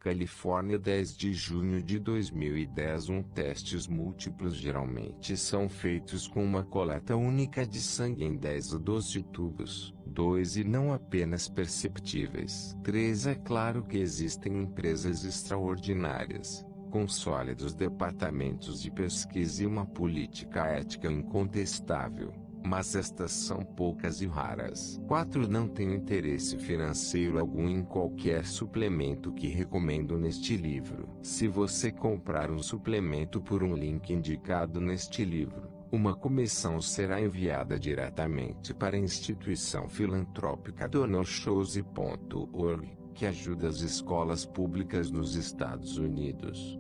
Califórnia, 10 de junho de 2010. Testes múltiplos geralmente são feitos com uma coleta única de sangue em 10 a 12 tubos. 2 e não apenas perceptíveis. 3 É claro que existem empresas extraordinárias, com sólidos departamentos de pesquisa e uma política ética incontestável, mas estas são poucas e raras. 4 Não tenho interesse financeiro algum em qualquer suplemento que recomendo neste livro. Se você comprar um suplemento por um link indicado neste livro, uma comissão será enviada diretamente para a instituição filantrópica DonorShows.org, que ajuda as escolas públicas nos Estados Unidos.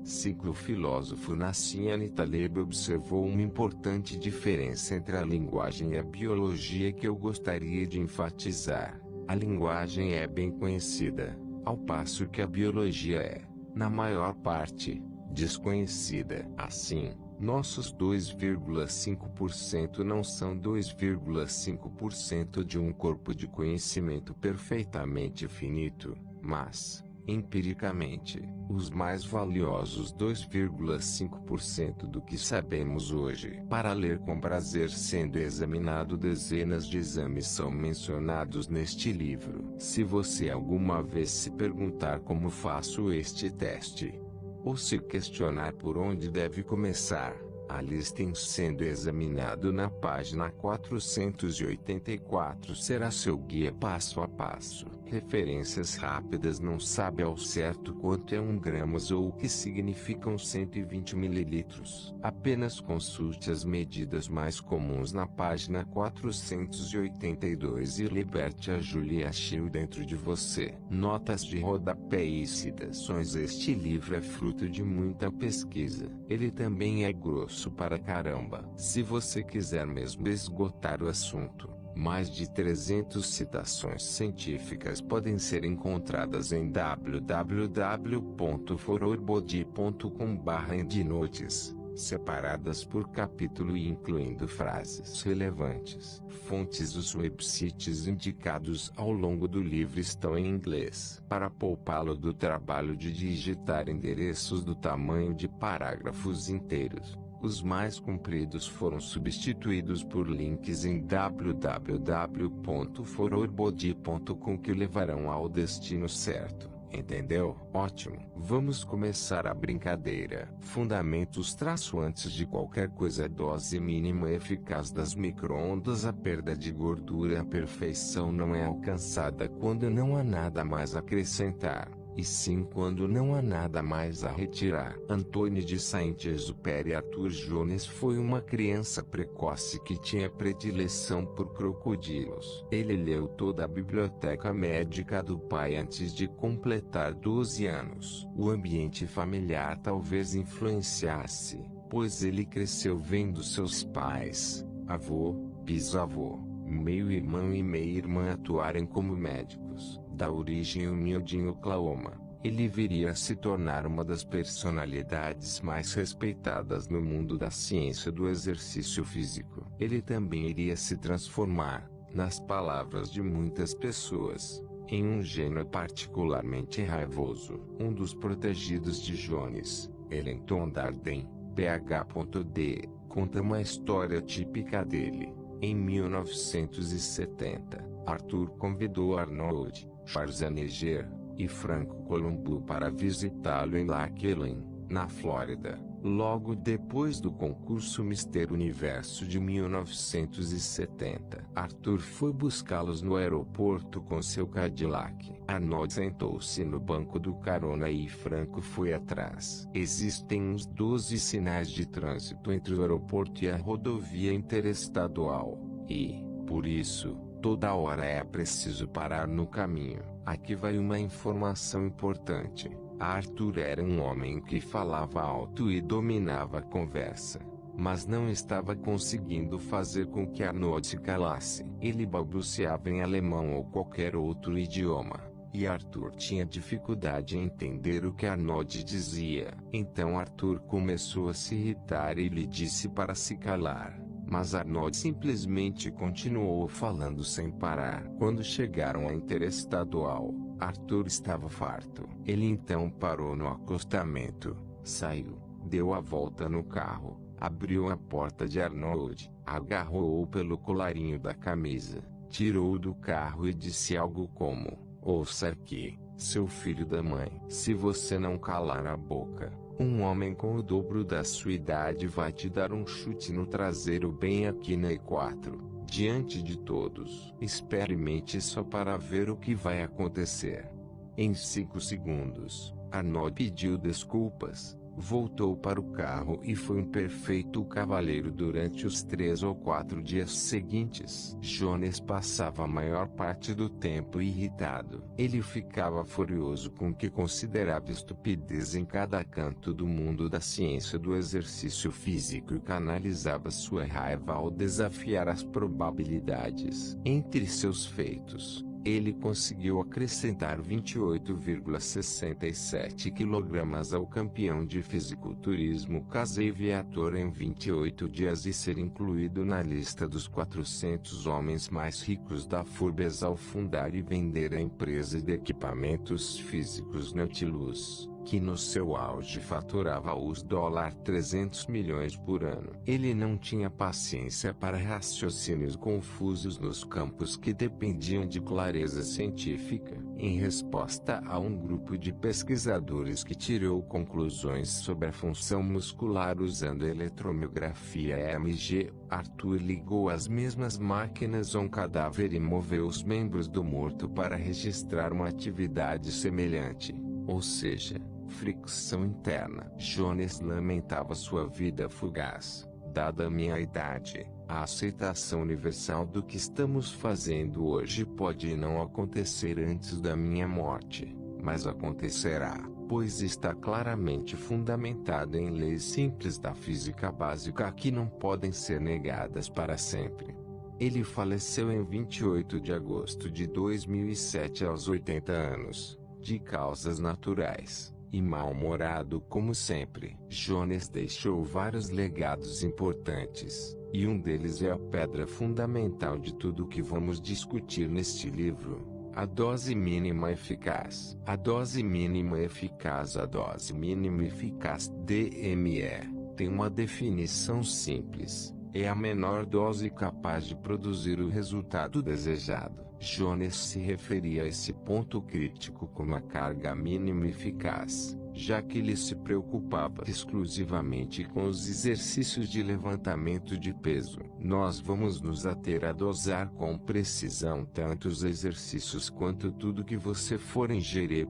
O filósofo Nassim Taleb observou uma importante diferença entre a linguagem e a biologia que eu gostaria de enfatizar. A linguagem é bem conhecida, ao passo que a biologia é, na maior parte, desconhecida. Assim, nossos 2,5% não são 2,5% de um corpo de conhecimento perfeitamente finito, mas, empiricamente, os mais valiosos 2,5% do que sabemos hoje. Para ler com prazer sendo examinado, dezenas de exames são mencionados neste livro. Se você alguma vez se perguntar como faço este teste, ou se questionar por onde deve começar, a lista em sendo examinado na página 484 será seu guia passo a passo. Referências rápidas. Não sabe ao certo quanto é 1 gramas ou o que significam 120 mililitros. Apenas consulte as medidas mais comuns na página 482 e liberte a Julia Child dentro de você. Notas de rodapé e citações. Este livro é fruto de muita pesquisa. Ele também é grosso para caramba. Se você quiser mesmo esgotar o assunto, mais de 300 citações científicas podem ser encontradas em www.fororbody.com/endnotes, separadas por capítulo e incluindo frases relevantes. Fontes. Os websites indicados ao longo do livro estão em inglês. Para poupá-lo do trabalho de digitar endereços do tamanho de parágrafos inteiros, os mais compridos foram substituídos por links em www.fororbody.com que levarão ao destino certo. Entendeu? Ótimo. Vamos começar a brincadeira. Fundamentos. Antes de qualquer coisa, a dose mínima eficaz das micro-ondas. A perda de gordura. A perfeição não é alcançada quando não há nada mais a acrescentar, e sim quando não há nada mais a retirar. Antônio de Saint-Exupéry. Arthur Jones foi uma criança precoce que tinha predileção por crocodilos. Ele leu toda a biblioteca médica do pai antes de completar 12 anos. O ambiente familiar talvez influenciasse, pois ele cresceu vendo seus pais, avô, bisavô, meio-irmão e meia-irmã atuarem como médicos. Da origem humilde em Oklahoma, ele viria a se tornar uma das personalidades mais respeitadas no mundo da ciência do exercício físico. Ele também iria se transformar, nas palavras de muitas pessoas, em um gênio particularmente raivoso. Um dos protegidos de Jones, Ellington Darden, Ph.D., conta uma história típica dele. Em 1970, Arthur convidou Arnold Schwarzenegger e Franco Columbu para visitá-lo em Lake Ellen, na Flórida, logo depois do concurso Mister Universo de 1970. Arthur foi buscá-los no aeroporto com seu Cadillac. Arnold sentou-se no banco do carona e Franco foi atrás. Existem uns 12 sinais de trânsito entre o aeroporto e a rodovia interestadual, e, por isso, toda hora é preciso parar no caminho. Aqui vai uma informação importante. Arthur era um homem que falava alto e dominava a conversa, mas não estava conseguindo fazer com que Arnold se calasse. Ele balbuciava em alemão ou qualquer outro idioma, e Arthur tinha dificuldade em entender o que Arnold dizia. Então Arthur começou a se irritar e lhe disse para se calar. Mas Arnold simplesmente continuou falando sem parar. Quando chegaram à interestadual, Arthur estava farto. Ele então parou no acostamento, saiu, deu a volta no carro, abriu a porta de Arnold, agarrou-o pelo colarinho da camisa, tirou-o do carro e disse algo como: "Ouça aqui, seu filho da mãe. Se você não calar a boca, um homem com o dobro da sua idade vai te dar um chute no traseiro bem aqui na E4. Diante de todos. Experimente só para ver o que vai acontecer." Em 5 segundos, Arnold pediu desculpas, voltou para o carro e foi um perfeito cavalheiro durante os 3 ou 4 dias seguintes. Jones passava a maior parte do tempo irritado. Ele ficava furioso com o que considerava estupidez em cada canto do mundo da ciência do exercício físico e canalizava sua raiva ao desafiar as probabilidades. Entre seus feitos, ele conseguiu acrescentar 28,67 kg ao campeão de fisiculturismo Casey Viator em 28 dias e ser incluído na lista dos 400 homens mais ricos da Forbes ao fundar e vender a empresa de equipamentos físicos Nautilus, que no seu auge faturava os $300 milhões por ano. Ele não tinha paciência para raciocínios confusos nos campos que dependiam de clareza científica. Em resposta a um grupo de pesquisadores que tirou conclusões sobre a função muscular usando eletromiografia EMG, Arthur ligou as mesmas máquinas a um cadáver e moveu os membros do morto para registrar uma atividade semelhante, ou seja, fricção interna. Jones lamentava sua vida fugaz. Dada a minha idade, a aceitação universal do que estamos fazendo hoje pode não acontecer antes da minha morte, mas acontecerá, pois está claramente fundamentada em leis simples da física básica que não podem ser negadas para sempre. Ele faleceu em 28 de agosto de 2007 aos 80 anos, de causas naturais. E mal-humorado como sempre. Jones deixou vários legados importantes, e um deles é a pedra fundamental de tudo o que vamos discutir neste livro: a dose mínima eficaz. A dose mínima eficaz. A dose mínima eficaz, DME, tem uma definição simples: é a menor dose capaz de produzir o resultado desejado. Jones se referia a esse ponto crítico como a carga mínima eficaz, já que ele se preocupava exclusivamente com os exercícios de levantamento de peso. Nós vamos nos ater a dosar com precisão tanto os exercícios quanto tudo que você for ingerir.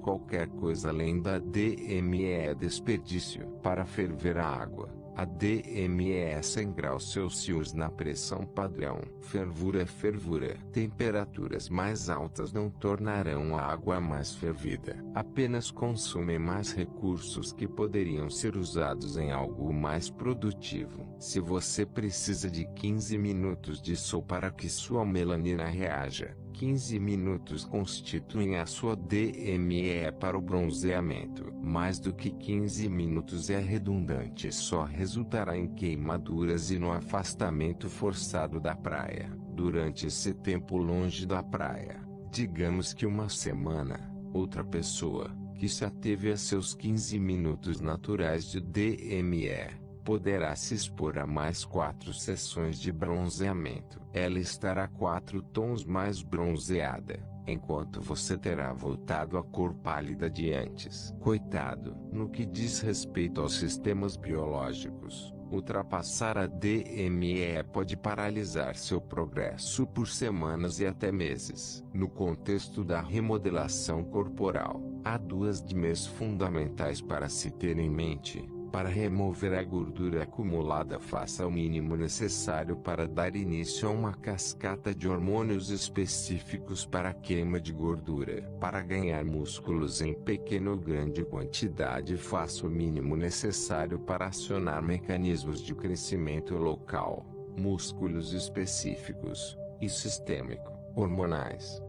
Qualquer coisa além da DME é desperdício. Para ferver a água, a DME é 100 graus Celsius na pressão padrão. Fervura é fervura. Temperaturas mais altas não tornarão a água mais fervida. Apenas consumem mais recursos que poderiam ser usados em algo mais produtivo. Se você precisa de 15 minutos de sol para que sua melanina reaja, 15 minutos constituem a sua DME para o bronzeamento. Mais do que 15 minutos é redundante, só resultará em queimaduras e no afastamento forçado da praia. Durante esse tempo longe da praia, digamos que uma semana, outra pessoa, que se ateve a seus 15 minutos naturais de DME, poderá se expor a mais 4 sessões de bronzeamento. Ela estará 4 tons mais bronzeada, enquanto você terá voltado à cor pálida de antes. Coitado. No que diz respeito aos sistemas biológicos, ultrapassar a DME pode paralisar seu progresso por semanas e até meses. No contexto da remodelação corporal, há 2 DMEs fundamentais para se ter em mente. Para remover a gordura acumulada, faça o mínimo necessário para dar início a uma cascata de hormônios específicos para a queima de gordura. Para ganhar músculos em pequena ou grande quantidade, faça o mínimo necessário para acionar mecanismos de crescimento local, músculos específicos e sistêmico, hormonais.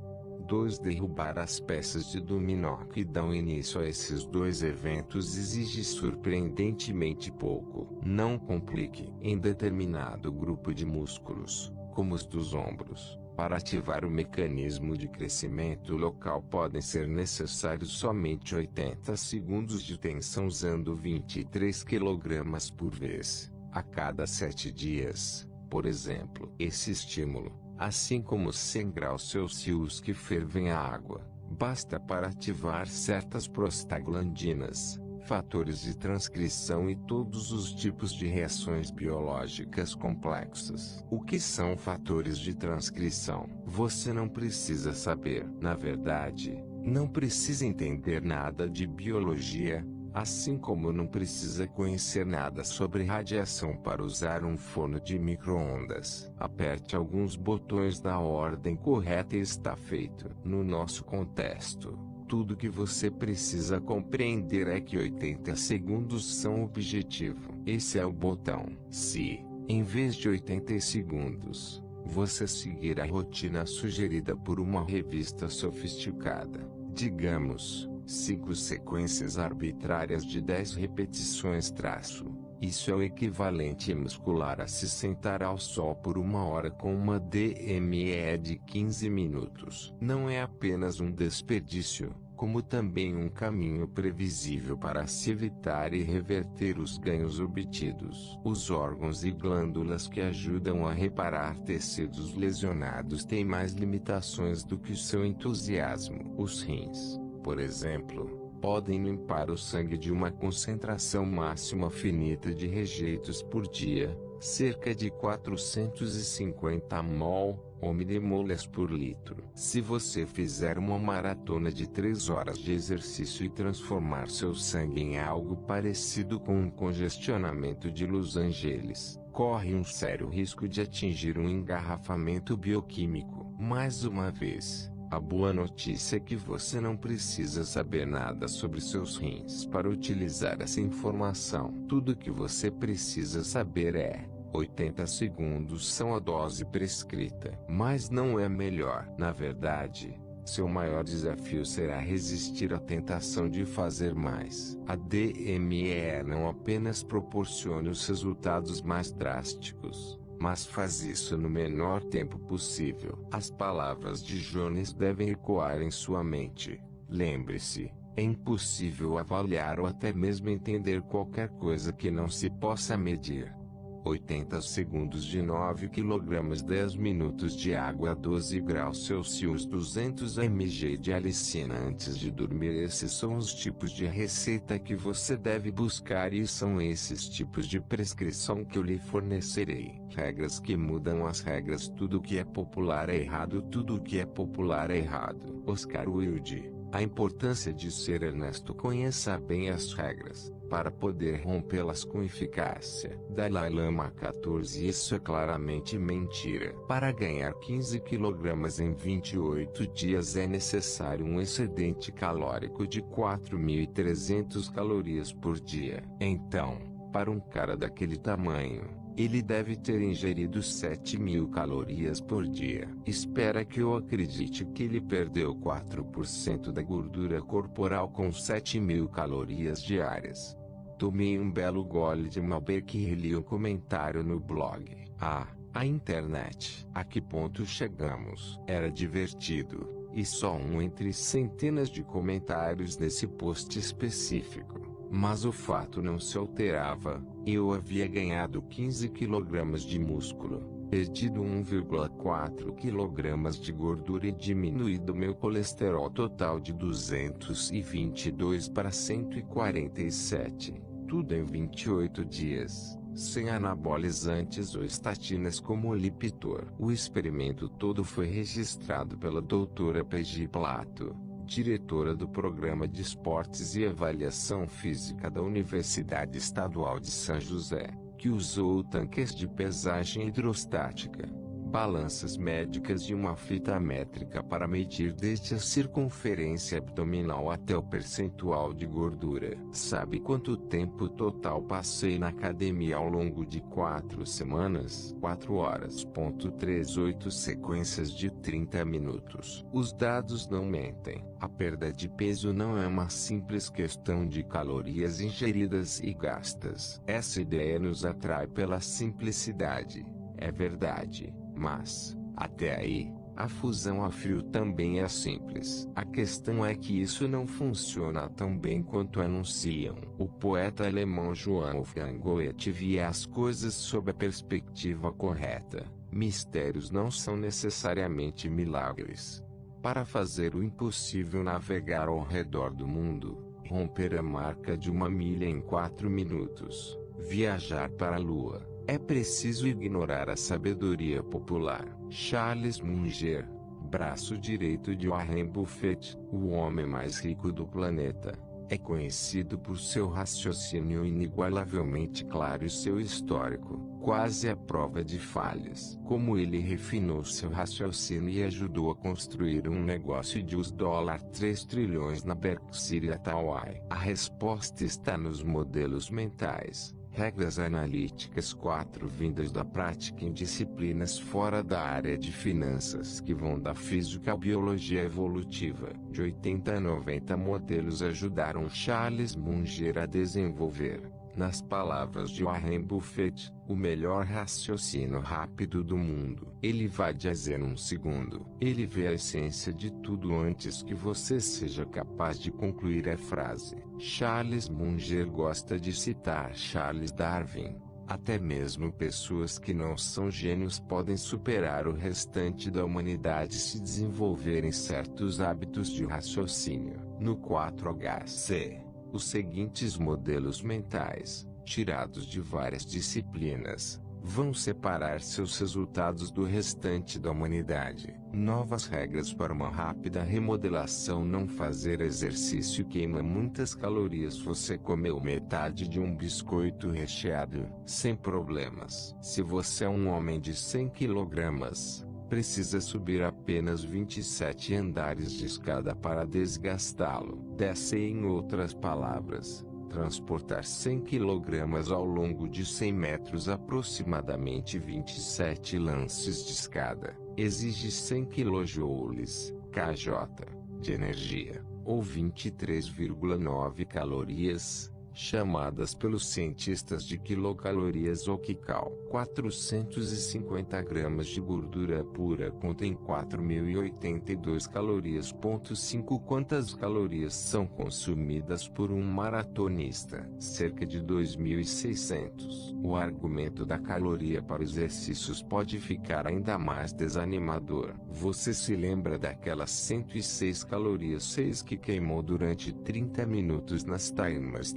2. Derrubar as peças de dominó que dão início a esses 2 eventos exige surpreendentemente pouco. Não complique. Em determinado grupo de músculos, como os dos ombros, Para ativar o mecanismo de crescimento local podem ser necessários somente 80 segundos de tensão usando 23 kg por vez, a cada 7 dias, por exemplo. Esse estímulo, assim como 100 graus Celsius que fervem a água, basta para ativar certas prostaglandinas, fatores de transcrição e todos os tipos de reações biológicas complexas. O que são fatores de transcrição? Você não precisa saber. Na verdade, não precisa entender nada de biologia, assim como não precisa conhecer nada sobre radiação para usar um forno de micro-ondas. Aperte alguns botões da ordem correta e está feito. No nosso contexto, tudo que você precisa compreender é que 80 segundos são o objetivo. Esse é o botão. Se, em vez de 80 segundos, você seguir a rotina sugerida por uma revista sofisticada, digamos, 5 sequências arbitrárias de 10 repetições isso é o equivalente muscular a se sentar ao sol por 1 hora com uma DME de 15 minutos. Não é apenas um desperdício, como também um caminho previsível para se evitar e reverter os ganhos obtidos. Os órgãos e glândulas que ajudam a reparar tecidos lesionados têm mais limitações do que o seu entusiasmo. Os rins, por exemplo, podem limpar o sangue de uma concentração máxima finita de rejeitos por dia, cerca de 450 mol, ou milimolas por litro. Se você fizer uma maratona de 3 horas de exercício e transformar seu sangue em algo parecido com um congestionamento de Los Angeles, corre um sério risco de atingir um engarrafamento bioquímico. Mais uma vez, a boa notícia é que você não precisa saber nada sobre seus rins para utilizar essa informação. Tudo que você precisa saber é: 80 segundos são a dose prescrita. Mas não é melhor. Na verdade, seu maior desafio será resistir à tentação de fazer mais. A DME não apenas proporciona os resultados mais drásticos, mas faz isso no menor tempo possível. As palavras de Jones devem ecoar em sua mente. Lembre-se, é impossível avaliar ou até mesmo entender qualquer coisa que não se possa medir. 80 segundos de 9 kg 10 minutos de água a 12 graus Celsius 200 mg de alicina antes de dormir. Esses são os tipos de receita que você deve buscar e são esses tipos de prescrição que eu lhe fornecerei. Regras que mudam as regras. Tudo que é popular é errado. Tudo que é popular é errado. Oscar Wilde. A importância de ser honesto. Conheça bem as regras, para poder rompê-las com eficácia. Dalai Lama 14. Isso é claramente mentira. Para ganhar 15 kg em 28 dias é necessário um excedente calórico de 4.300 calorias por dia. Então, para um cara daquele tamanho, ele deve ter ingerido 7.000 calorias por dia. Espera que eu acredite que ele perdeu 4% da gordura corporal com 7.000 calorias diárias. Tomei um belo gole de Malbec e li um comentário no blog. A internet. A que ponto chegamos? Era divertido, e só um entre centenas de comentários nesse post específico. Mas o fato não se alterava. Eu havia ganhado 15 kg de músculo, perdido 1,4 kg de gordura e diminuído meu colesterol total de 222 para 147. Tudo em 28 dias, sem anabolizantes ou estatinas como o Lipitor. O experimento todo foi registrado pela doutora Peggy Plato, diretora do Programa de Esportes e Avaliação Física da Universidade Estadual de São José, que usou tanques de pesagem hidrostática, balanças médicas e uma fita métrica para medir desde a circunferência abdominal até o percentual de gordura. Sabe quanto tempo total passei na academia ao longo de 4 semanas? 4 horas. 38 sequências de 30 minutos. Os dados não mentem. A perda de peso não é uma simples questão de calorias ingeridas e gastas. Essa ideia nos atrai pela simplicidade. É verdade. Mas, até aí, A fusão a frio também é simples. A questão é que isso não funciona tão bem quanto anunciam. O poeta alemão Johann Wolfgang Goethe via as coisas sob a perspectiva correta. Mistérios não são necessariamente milagres. Para fazer o impossível navegar ao redor do mundo, romper a marca de 1 milha em 4 minutos, viajar para a Lua, é preciso ignorar a sabedoria popular. Charles Munger, braço direito de Warren Buffett, o homem mais rico do planeta, é conhecido por seu raciocínio inigualavelmente claro e seu histórico, quase à prova de falhas. Como ele refinou seu raciocínio e ajudou a construir um negócio de $3 trilhões na Berkshire Hathaway. A resposta está nos modelos mentais. Regras analíticas 4 vindas da prática em disciplinas fora da área de finanças que vão da física à biologia evolutiva. De 80 a 90 modelos ajudaram Charles Munger a desenvolver, nas palavras de Warren Buffett, o melhor raciocínio rápido do mundo. Ele vai dizer um segundo. Ele vê a essência de tudo antes que você seja capaz de concluir a frase. Charles Munger gosta de citar Charles Darwin. Até mesmo pessoas que não são gênios podem superar o restante da humanidade se desenvolverem certos hábitos de raciocínio. No 4HC, os seguintes modelos mentais, tirados de várias disciplinas, vão separar seus resultados do restante da humanidade. Novas regras para uma rápida remodelação. Não fazer exercício queima muitas calorias. Você comeu metade de um biscoito recheado, sem problemas. Se você é um homem de 100 kg, precisa subir apenas 27 andares de escada para desgastá-lo. Desce, em outras palavras, transportar 100 kg ao longo de 100 metros, aproximadamente 27 lances de escada, exige 100 kJ de energia, ou 23,9 calorias, chamadas pelos cientistas de quilocalorias ou kcal. 450 gramas de gordura pura contém 4.082 calorias. 5 Quantas calorias são consumidas por um maratonista? Cerca de 2.600. O argumento da caloria para exercícios pode ficar ainda mais desanimador. Você se lembra daquelas 106 calorias 6 que queimou durante 30 minutos nas timers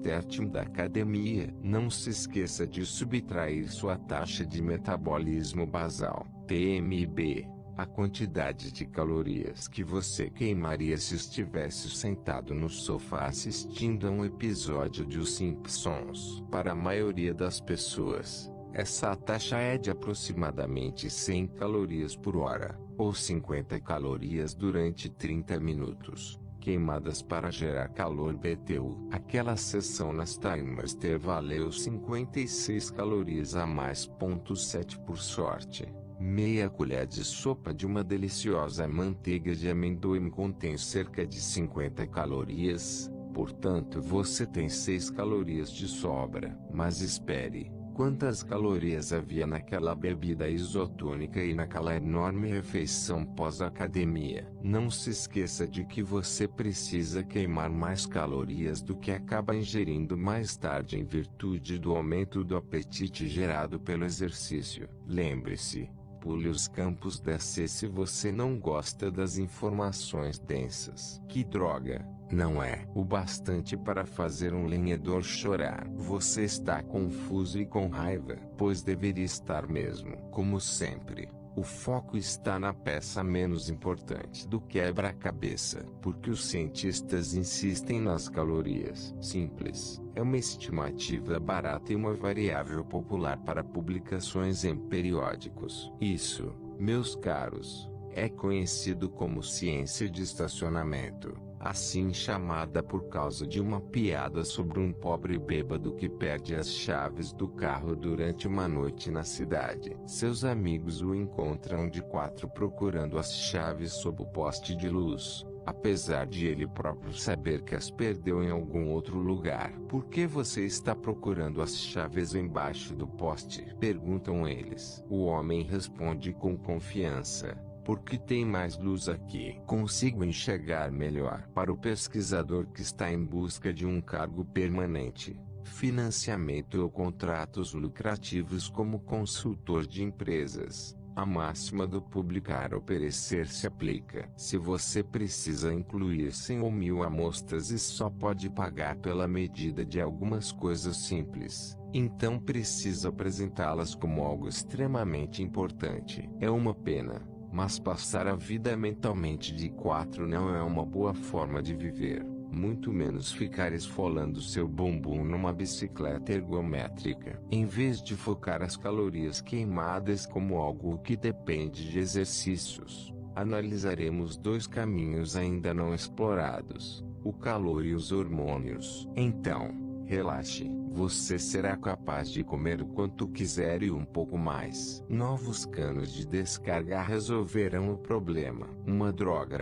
da academia? Não se esqueça de subtrair sua taxa de metabolismo basal, TMB, a quantidade de calorias que você queimaria se estivesse sentado no sofá assistindo a um episódio de Os Simpsons. Para a maioria das pessoas, essa taxa é de aproximadamente 100 calorias por hora, ou 50 calorias durante 30 minutos. Queimadas para gerar calor BTU. Aquela sessão nas timers valeu 56 calorias a mais. 7 Por sorte, meia colher de sopa de uma deliciosa manteiga de amendoim contém cerca de 50 calorias, portanto você tem 6 calorias de sobra. Mas espere, quantas calorias havia naquela bebida isotônica e naquela enorme refeição pós-academia? Não se esqueça de que você precisa queimar mais calorias do que acaba ingerindo mais tarde em virtude do aumento do apetite gerado pelo exercício. Lembre-se, pule os campos DC se você não gosta das informações densas. Que droga! Não é o bastante para fazer um lenhador chorar. Você está confuso e com raiva, pois deveria estar mesmo. Como sempre, o foco está na peça menos importante do quebra-cabeça, porque os cientistas insistem nas calorias. Simples, é uma estimativa barata e uma variável popular para publicações em periódicos. Isso, meus caros, é conhecido como ciência de estacionamento, assim chamada por causa de uma piada sobre um pobre bêbado que perde as chaves do carro durante uma noite na cidade. Seus amigos o encontram de quatro procurando as chaves sob o poste de luz, apesar de ele próprio saber que as perdeu em algum outro lugar. Por que você está procurando as chaves embaixo do poste? Perguntam eles. O homem responde com confiança: porque tem mais luz aqui. Consigo enxergar melhor. Para o pesquisador que está em busca de um cargo permanente, financiamento ou contratos lucrativos como consultor de empresas, a máxima do publicar ou perecer se aplica. Se você precisa incluir 100 ou 1000 amostras e só pode pagar pela medida de algumas coisas simples, então precisa apresentá-las como algo extremamente importante. É uma pena, mas passar a vida mentalmente de 4 não é uma boa forma de viver. Muito menos ficar esfolando seu bumbum numa bicicleta ergométrica. Em vez de focar as calorias queimadas como algo que depende de exercícios, analisaremos 2 caminhos ainda não explorados: o calor e os hormônios. Então, relaxe, você será capaz de comer o quanto quiser e um pouco mais. Novos canos de descarga resolverão o problema. Uma droga,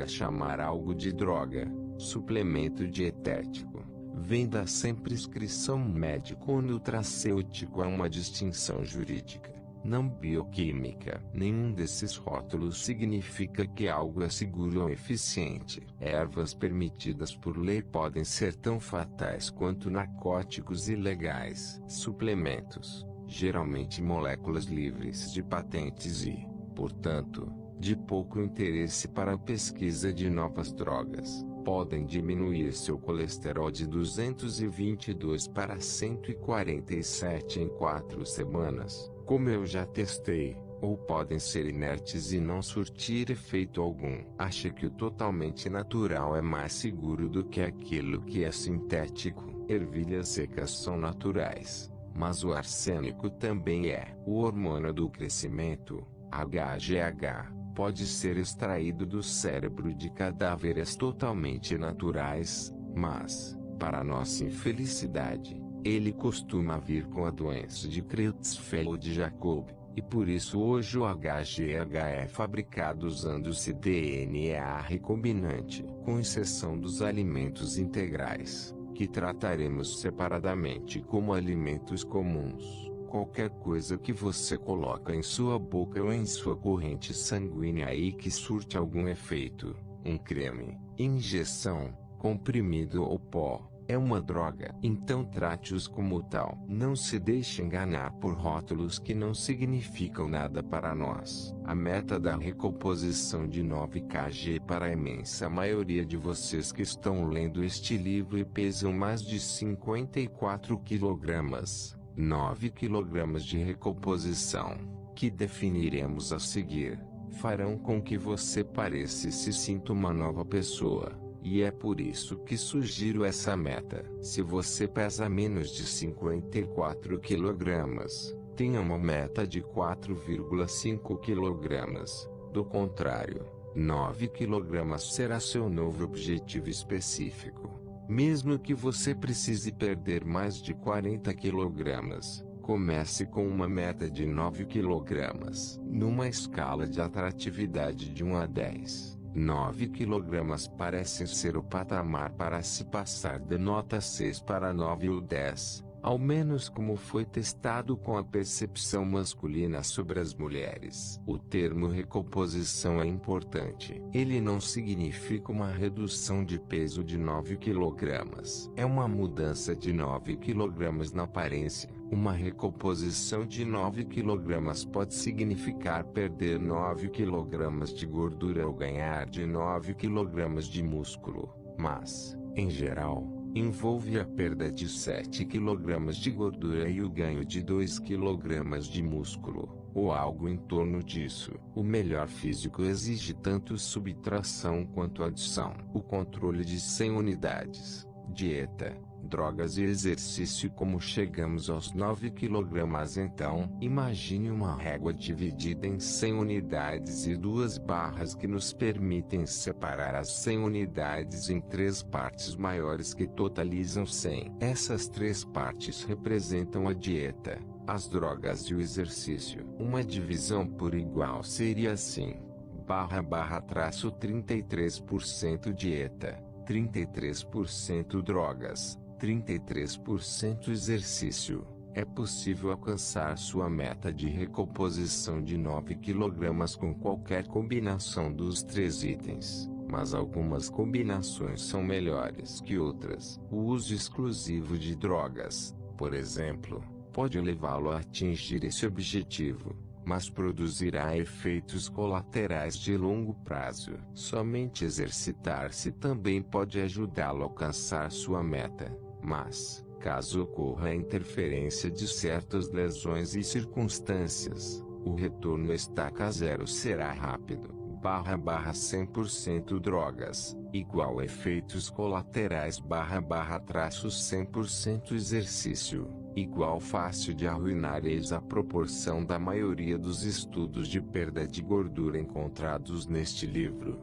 chamar algo de droga, suplemento dietético, venda sem prescrição médica ou nutracêutico. Há uma distinção jurídica, não bioquímica. Nenhum desses rótulos significa que algo é seguro ou eficiente. Ervas permitidas por lei podem ser tão fatais quanto narcóticos ilegais. Suplementos, geralmente moléculas livres de patentes e, portanto, de pouco interesse para a pesquisa de novas drogas, podem diminuir seu colesterol de 222 para 147 em 4 semanas, como eu já testei, ou podem ser inertes e não surtir efeito algum. Acha que o totalmente natural é mais seguro do que aquilo que é sintético? Ervilhas secas são naturais, mas o arsênico também é. O hormônio do crescimento, HGH, pode ser extraído do cérebro de cadáveres totalmente naturais, mas, para nossa infelicidade, ele costuma vir com a doença de Creutzfeldt-Jakob, e por isso hoje o HGH é fabricado usando-se DNA recombinante, com exceção dos alimentos integrais, que trataremos separadamente como alimentos comuns. Qualquer coisa que você coloca em sua boca ou em sua corrente sanguínea e que surte algum efeito, um creme, injeção, comprimido ou pó, é uma droga. Então trate-os como tal. Não se deixe enganar por rótulos que não significam nada para nós. A meta da recomposição de 9 kg para a imensa maioria de vocês que estão lendo este livro e pesam mais de 54 kg. 9 kg de recomposição, que definiremos a seguir, farão com que você pareça e se sinta uma nova pessoa, e é por isso que sugiro essa meta. Se você pesa menos de 54 kg, tenha uma meta de 4,5 kg. Do contrário, 9 kg será seu novo objetivo específico. Mesmo que você precise perder mais de 40 kg, comece com uma meta de 9 kg. Numa escala de atratividade de 1 a 10, 9 kg parecem ser o patamar para se passar de nota 6 para 9 ou 10, ao menos como foi testado com a percepção masculina sobre as mulheres. O termo recomposição é importante. Ele não significa uma redução de peso de 9 kg. É uma mudança de 9 kg na aparência. Uma recomposição de 9 kg pode significar perder 9 kg de gordura ou ganhar de 9 kg de músculo, mas, em geral, envolve a perda de 7 kg de gordura e o ganho de 2 kg de músculo, ou algo em torno disso. O melhor físico exige tanto subtração quanto adição. O controle de 100 unidades, dieta, drogas e exercício. Como chegamos aos 9 kg? Então, imagine uma régua dividida em 100 unidades e 2 barras que nos permitem separar as 100 unidades em 3 partes maiores que totalizam 100. Essas 3 partes representam a dieta, as drogas e o exercício. Uma divisão por igual seria assim: // 33% dieta, 33% drogas, 33% exercício. É possível alcançar sua meta de recomposição de 9 kg com qualquer combinação dos 3 itens, mas algumas combinações são melhores que outras. O uso exclusivo de drogas, por exemplo, pode levá-lo a atingir esse objetivo, mas produzirá efeitos colaterais de longo prazo. Somente exercitar-se também pode ajudá-lo a alcançar sua meta, mas, caso ocorra a interferência de certas lesões e circunstâncias, o retorno estaca zero será rápido. 100% drogas, igual efeitos colaterais / 100% exercício, igual fácil de arruinar. Eis a proporção da maioria dos estudos de perda de gordura encontrados neste livro.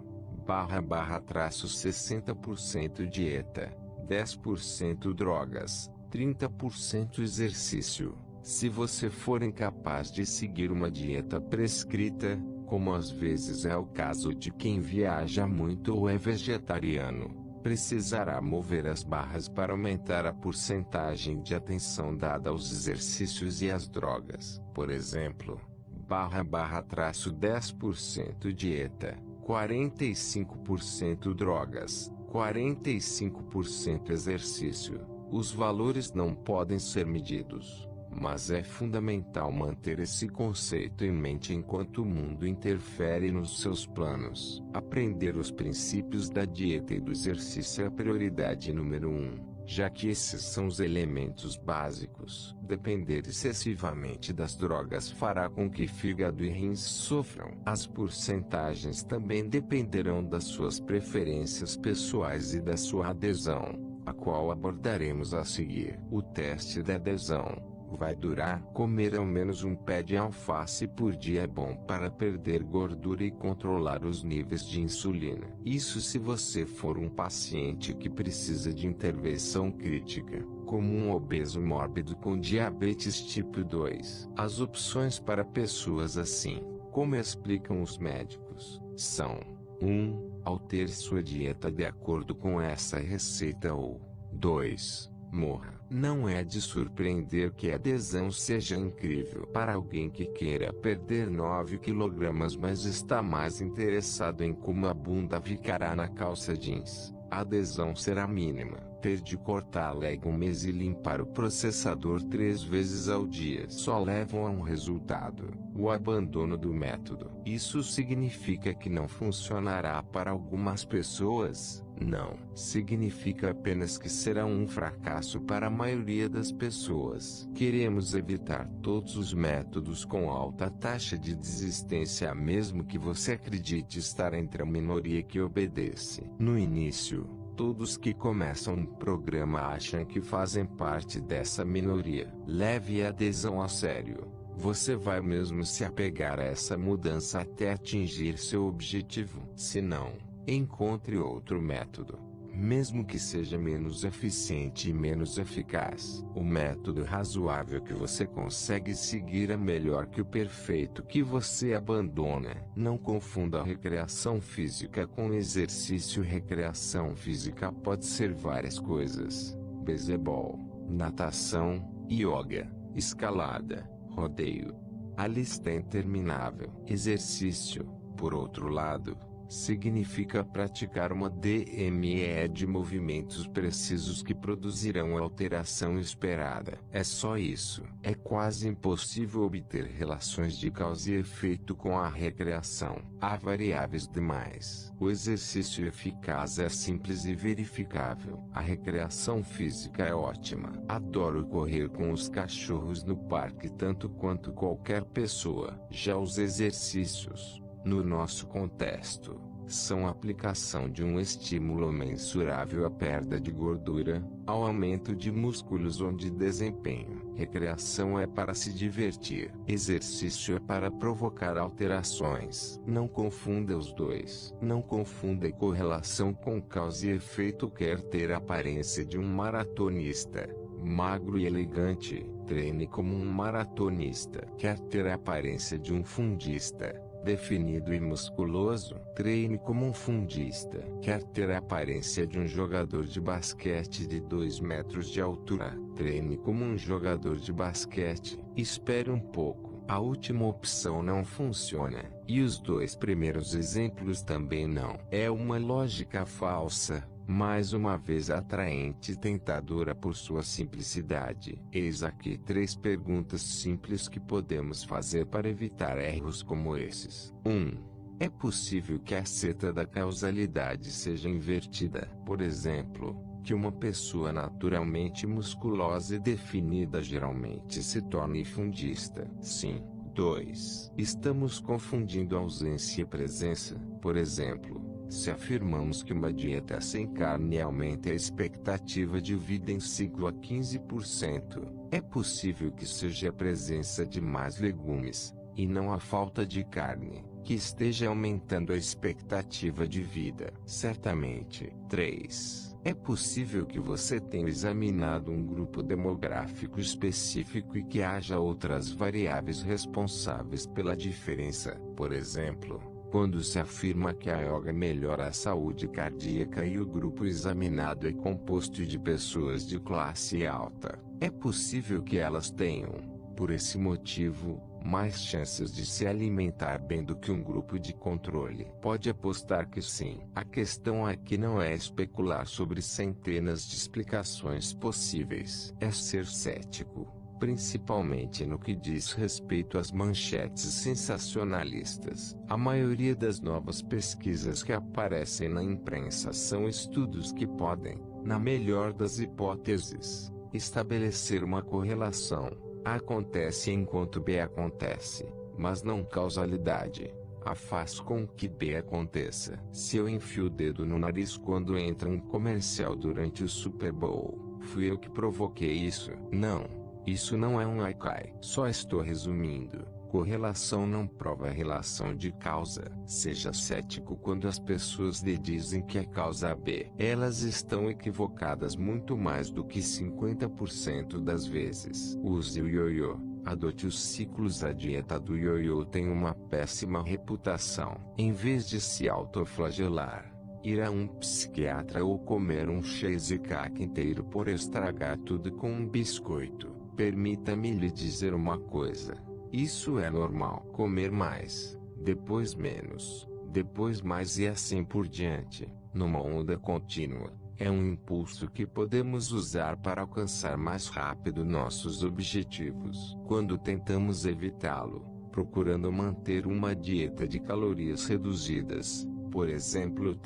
/ 60% dieta, 10% drogas, 30% exercício. Se você for incapaz de seguir uma dieta prescrita, como às vezes é o caso de quem viaja muito ou é vegetariano, precisará mover as barras para aumentar a porcentagem de atenção dada aos exercícios e às drogas. Por exemplo, / 10% dieta, 45% drogas, 45% exercício. Os valores não podem ser medidos, mas é fundamental manter esse conceito em mente enquanto o mundo interfere nos seus planos. Aprender os princípios da dieta e do exercício é a prioridade número 1, já que esses são os elementos básicos. Depender excessivamente das drogas fará com que fígado e rins sofram. As porcentagens também dependerão das suas preferências pessoais e da sua adesão, a qual abordaremos a seguir. O teste da adesão vai durar. Comer ao menos um pé de alface por dia é bom para perder gordura e controlar os níveis de insulina. Isso se você for um paciente que precisa de intervenção crítica, como um obeso mórbido com diabetes tipo 2. As opções para pessoas assim, como explicam os médicos, são: 1. Altere sua dieta de acordo com essa receita, ou 2. Morra. Não é de surpreender que a adesão seja incrível para alguém que queira perder 9 kg, mas está mais interessado em como a bunda ficará na calça jeans. A adesão será mínima. Ter de cortar legumes e limpar o processador 3 vezes ao dia só levam a um resultado: o abandono do método. Isso significa que não funcionará para algumas pessoas? Não. Significa apenas que será um fracasso para a maioria das pessoas. Queremos evitar todos os métodos com alta taxa de desistência, mesmo que você acredite estar entre a minoria que obedece. No início, todos que começam um programa acham que fazem parte dessa minoria. Leve a adesão a sério. Você vai mesmo se apegar a essa mudança até atingir seu objetivo. Se não, encontre outro método, mesmo que seja menos eficiente e menos eficaz. O método razoável que você consegue seguir é melhor que o perfeito que você abandona. Não confunda a recreação física com exercício. Recreação física pode ser várias coisas: beisebol, natação, yoga, escalada, rodeio. A lista é interminável. Exercício, por outro lado, significa praticar uma DME de movimentos precisos que produzirão a alteração esperada. É só isso. É quase impossível obter relações de causa e efeito com a recreação. Há variáveis demais. O exercício eficaz é simples e verificável. A recreação física é ótima. Adoro correr com os cachorros no parque tanto quanto qualquer pessoa. Já os exercícios, no nosso contexto, são a aplicação de um estímulo mensurável à perda de gordura, ao aumento de músculos ou de desempenho. Recreação é para se divertir. Exercício é para provocar alterações. Não confunda os dois. Não confunda correlação com causa e efeito. Quer ter a aparência de um maratonista, magro e elegante? Treine como um maratonista. Quer ter a aparência de um fundista, definido e musculoso. Treine como um fundista. Quer ter a aparência de um jogador de basquete de 2 metros de altura? Treine como um jogador de basquete. Espere um pouco. A última opção não funciona, e os 2 primeiros exemplos também não. É uma lógica falsa, mais uma vez atraente e tentadora por sua simplicidade. Eis aqui 3 perguntas simples que podemos fazer para evitar erros como esses. 1. É possível que a seta da causalidade seja invertida? Por exemplo, que uma pessoa naturalmente musculosa e definida geralmente se torne fundista. Sim. 2. Estamos confundindo ausência e presença. Por exemplo, se afirmamos que uma dieta sem carne aumenta a expectativa de vida em ciclo a 15%, é possível que seja a presença de mais legumes, e não a falta de carne, que esteja aumentando a expectativa de vida. Certamente. 3. É possível que você tenha examinado um grupo demográfico específico e que haja outras variáveis responsáveis pela diferença. Por exemplo, quando se afirma que a yoga melhora a saúde cardíaca e o grupo examinado é composto de pessoas de classe alta, é possível que elas tenham, por esse motivo, mais chances de se alimentar bem do que um grupo de controle. Pode apostar que sim. A questão aqui não é especular sobre centenas de explicações possíveis. É ser cético, principalmente no que diz respeito às manchetes sensacionalistas. A maioria das novas pesquisas que aparecem na imprensa são estudos que podem, na melhor das hipóteses, estabelecer uma correlação. A acontece enquanto B acontece, mas não causalidade. A faz com que B aconteça. Se eu enfio o dedo no nariz quando entra um comercial durante o Super Bowl, fui eu que provoquei isso? Não, isso não é um haikai. Só estou resumindo. Correlação não prova a relação de causa. Seja cético quando as pessoas lhe dizem que é causa B. Elas estão equivocadas muito mais do que 50% das vezes. Use o ioiô. Adote os ciclos. A dieta do ioiô tem uma péssima reputação. Em vez de se autoflagelar, ir a um psiquiatra ou comer um cheesecake inteiro por estragar tudo com um biscoito, permita-me lhe dizer uma coisa. Isso é normal. Comer mais, depois menos, depois mais e assim por diante, numa onda contínua, é um impulso que podemos usar para alcançar mais rápido nossos objetivos. Quando tentamos evitá-lo, procurando manter uma dieta de calorias reduzidas, por exemplo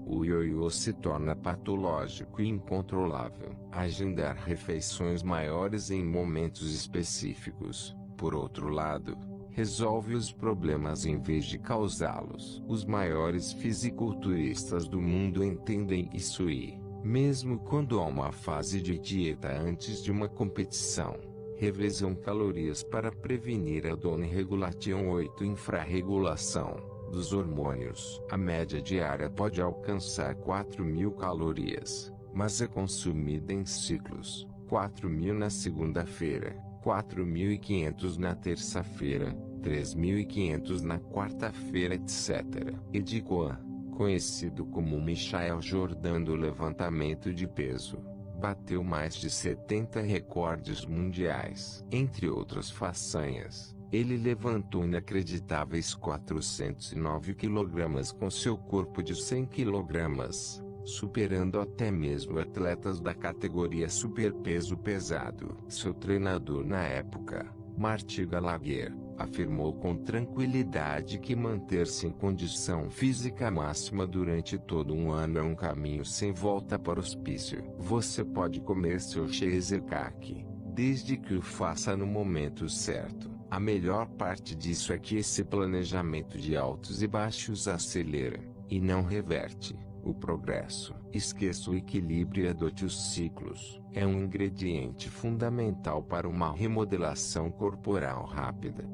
o ioiô se torna patológico e incontrolável. Agendar refeições maiores em momentos específicos, por outro lado, resolve os problemas em vez de causá-los. Os maiores fisiculturistas do mundo entendem isso e, mesmo quando há uma fase de dieta antes de uma competição, revezam calorias para prevenir a dona regulação 8 infrarregulação dos hormônios. A média diária pode alcançar 4.000 calorias, mas é consumida em ciclos. 4.000 na segunda-feira, 4.500 na terça-feira, 3.500 na quarta-feira, etc. Ed Coan, conhecido como Michael Jordan do levantamento de peso, bateu mais de 70 recordes mundiais. Entre outras façanhas, ele levantou inacreditáveis 409 kg com seu corpo de 100 kg, superando até mesmo atletas da categoria superpeso pesado. Seu treinador na época, Marty Gallagher, afirmou com tranquilidade que manter-se em condição física máxima durante todo um ano é um caminho sem volta para o hospício. Você pode comer seu cheesecake, desde que o faça no momento certo. A melhor parte disso é que esse planejamento de altos e baixos acelera, e não reverte, o progresso. Esqueça o equilíbrio e adote os ciclos. É um ingrediente fundamental para uma remodelação corporal rápida.